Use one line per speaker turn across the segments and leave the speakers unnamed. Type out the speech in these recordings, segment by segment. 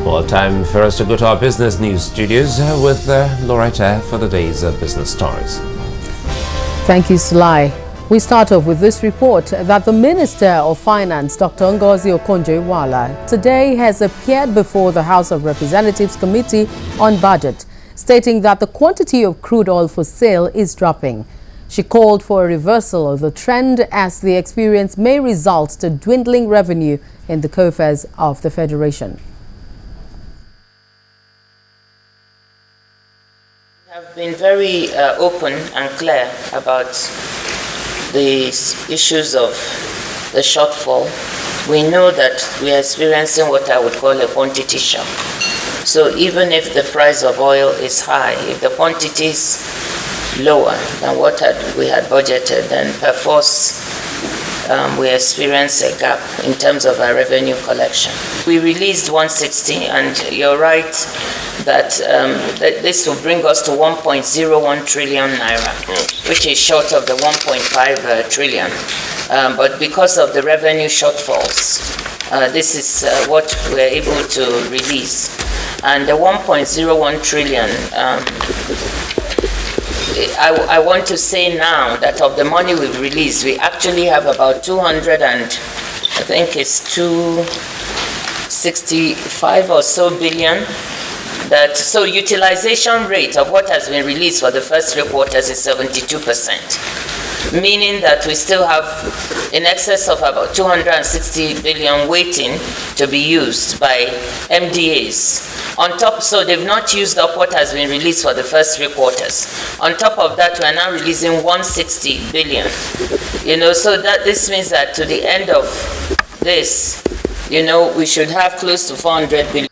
Well, time for us to go to our business news studios with Loretta for the day's business stories.
Thank you, Sulai. We start off with this report that the Minister of Finance, Dr. Ngozi Okonjo-Iweala, today has appeared before the House of Representatives Committee on Budget, stating that the quantity of crude oil for sale is dropping. She called for a reversal of the trend as the experience may result to dwindling revenue in the coffers of the Federation.
We have been very open and clear about the issues of the shortfall. We know that we are experiencing what I would call a quantity shock. So even if the price of oil is high, if the quantity is lower than what we had budgeted, then perforce we experience a gap in terms of our revenue collection. We released 160, and you're right that this will bring us to 1.01 trillion naira, which is short of the 1.5 trillion. But because of the revenue shortfalls, this is what we're able to release. And the 1.01 trillion, I want to say now that of the money we've released, we actually have about 200 and I think it's 265 or so billion. So utilization rate of what has been released for the first 3 quarters is 72%, meaning that we still have in excess of about 260 billion waiting to be used by MDAs. On top, so they've not used up what has been released for the first 3 quarters. On top of that, we are now releasing 160 billion. So that this means that to the end of this, we should have close to 400 billion.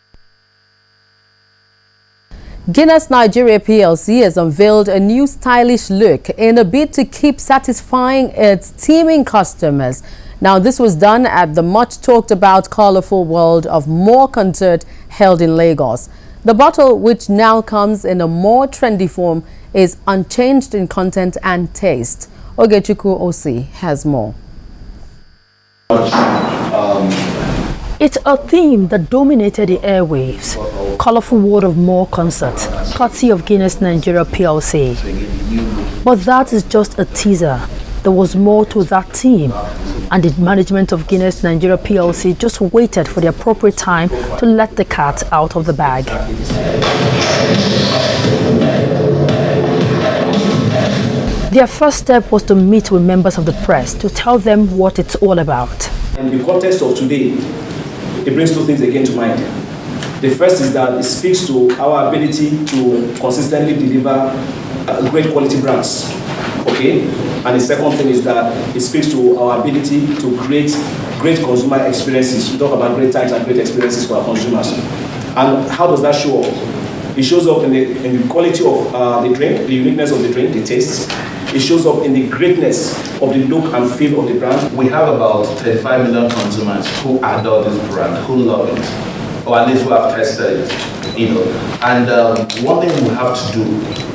Guinness Nigeria PLC has unveiled a new stylish look in a bid to keep satisfying its teeming customers. Now, this was done at the much talked about colorful World of More concert held in Lagos. The bottle, which now comes in a more trendy form, is unchanged in content and taste. Ogechukwu Osi has more.
It's a theme that dominated the airwaves. Colorful World of More concert, courtesy of Guinness Nigeria PLC. But that is just a teaser. There was more to that theme, and the management of Guinness Nigeria PLC just waited for the appropriate time to let the cat out of the bag. Their first step was to meet with members of the press to tell them what it's all about.
In the context of today, it brings 2 things again to mind. The first is that it speaks to our ability to consistently deliver great quality brands. Okay? And the second thing is that it speaks to our ability to create great consumer experiences. We talk about great times and great experiences for our consumers. And how does that show up? It shows up in the quality of the drink, the uniqueness of the drink, the taste. It shows up in the greatness of the look and feel of the brand.
We have about 35 million consumers who adore this brand, who love it, or at least who have tested it. And one thing we have to do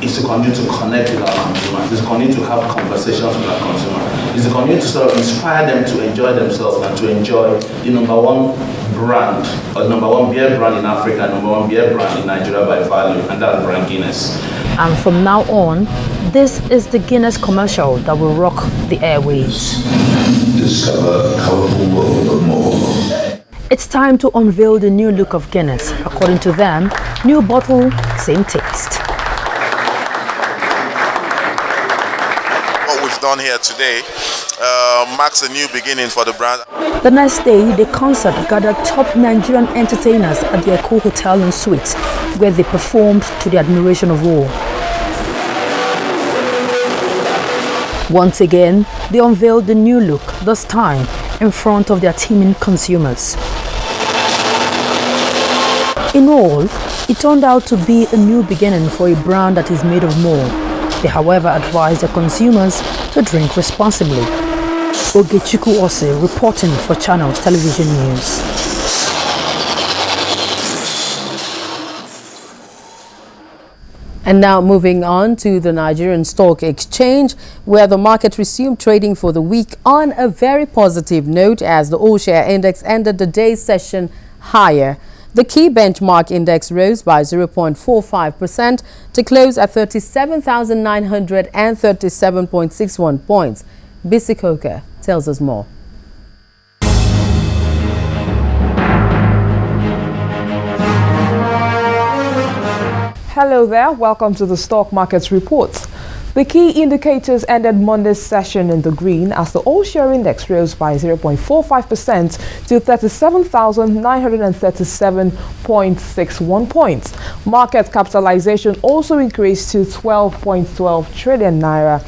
is to continue to connect with our consumers, is to continue to have conversations with our consumers, is to continue to sort of inspire them to enjoy themselves and to enjoy the #1 brand, or #1 beer brand in Africa, #1 beer brand in Nigeria by value, and that's brand Guinness.
And from now on, this is the Guinness commercial that will rock the airwaves.
Discover a colorful world of more.
It's time to unveil the new look of Guinness. According to them, new bottle, same taste.
What we've done here today marks a new beginning for the brand.
The next day, the concert gathered top Nigerian entertainers at the Eko Hotel and Suites, where they performed to the admiration of all. Once again, they unveiled the new look, this time in front of their teeming consumers. In all, it turned out to be a new beginning for a brand that is made of more. They, however, advised their consumers to drink responsibly. Ogechukwu Osi reporting for Channels Television News.
And now moving on to the Nigerian Stock Exchange, where the market resumed trading for the week on a very positive note as the all-share index ended the day's session higher. The key benchmark index rose by 0.45% to close at 37,937.61 points. Bisi Coker tells us more.
Hello there, welcome to the Stock Markets Reports. The key indicators ended Monday's session in the green as the all-share index rose by 0.45% to 37,937.61 points. Market capitalization also increased to 12.12 trillion naira.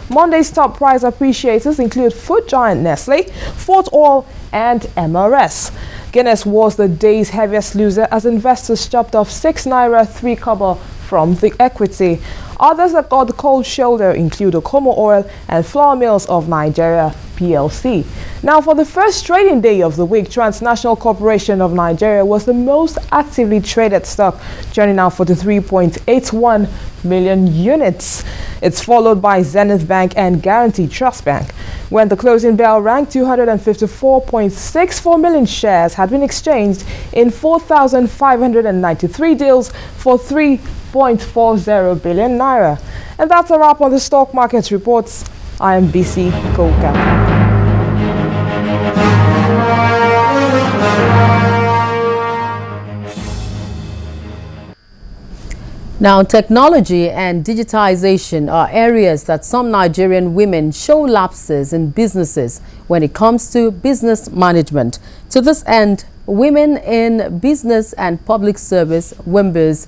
Monday's top price appreciators include food giant Nestle, Fort Oil, and MRS. Guinness was the day's heaviest loser as investors chopped off 6 naira 3 kobo from the equity. Others that got the cold shoulder include Okomo Oil and Flour Mills of Nigeria PLC. Now, for the first trading day of the week, Transnational Corporation of Nigeria was the most actively traded stock, churning out 43.81 million units. It's followed by Zenith Bank and Guaranty Trust Bank. When the closing bell rang, 254.64 million shares had been exchanged in 4,593 deals for 3.40 billion naira. And that's a wrap on the stock market reports. I am Bisi Coker.
Now, technology and digitization are areas that some Nigerian women show lapses in businesses when it comes to business management. To this end, Women in Business and Public Service, WIMBS,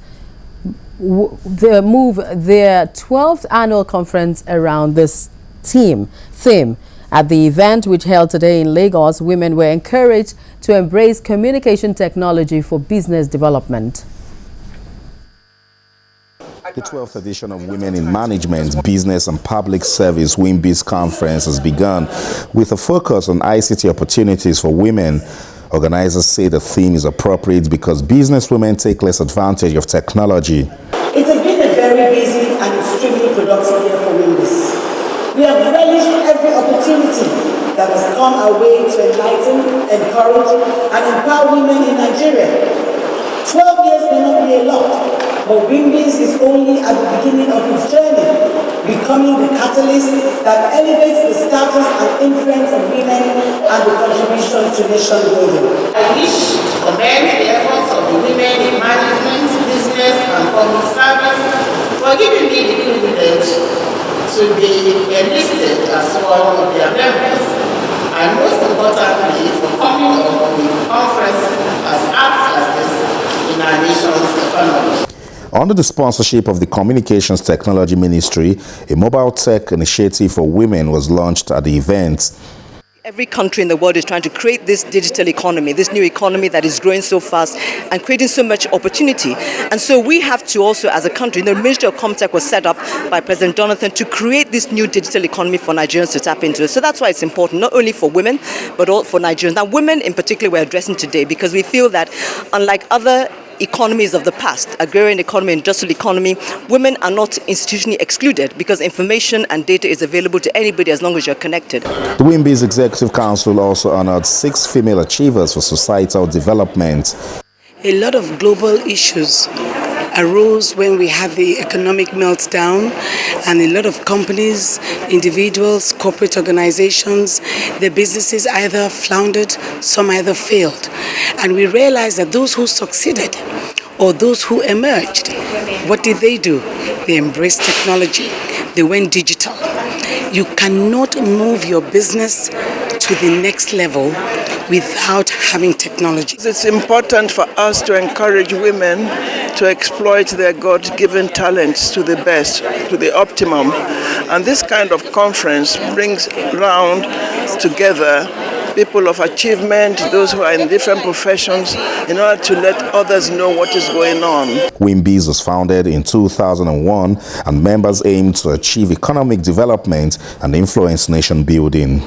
they move their 12th annual conference around this theme. At the event, which held today in Lagos, women were encouraged to embrace communication technology for business development.
The 12th edition of Women in Management, Business and Public Service WIMBS conference has begun with a focus on ICT opportunities for women. Organizers say the theme is appropriate because business women take less advantage of technology.
It has been a very busy and extremely productive year for WIMBS. We have relished every opportunity that has come our way to enlighten, encourage, and empower women in Nigeria. 12 years may not be a lot, but WIMBS is only at the beginning of its journey, becoming the catalyst that elevates the status and influence of women and the contribution to nation building.
I wish to commend the efforts of the women in management, business and public service for giving me the privilege to be enlisted as one of their members, and most importantly for coming on the conference as apt as this in our nation's economy.
Under the sponsorship of the Communications Technology Ministry, a mobile tech initiative for women was launched at the event.
Every country in the world is trying to create this digital economy, this new economy that is growing so fast and creating so much opportunity. And so we have to also, as a country, the Ministry of Comtech was set up by President Jonathan to create this new digital economy for Nigerians to tap into. So that's why it's important, not only for women, but also for Nigerians. Now, women in particular we're addressing today because we feel that unlike other economies of the past, agrarian economy, industrial economy, women are not institutionally excluded because information and data is available to anybody as long as you're connected.
The WIMBS Executive Council also honored 6 female achievers for societal development.
A lot of global issues arose when we had the economic meltdown, and a lot of companies, individuals, corporate organizations, their businesses either floundered, some either failed. And we realized that those who succeeded or those who emerged, what did they do? They embraced technology. They went digital. You cannot move your business to the next level without having technology.
It's important for us to encourage women to exploit their God-given talents to the best, to the optimum. And this kind of conference brings round together people of achievement, those who are in different professions, in order to let others know what is going on.
WIMBS was founded in 2001 and members aim to achieve economic development and influence nation building.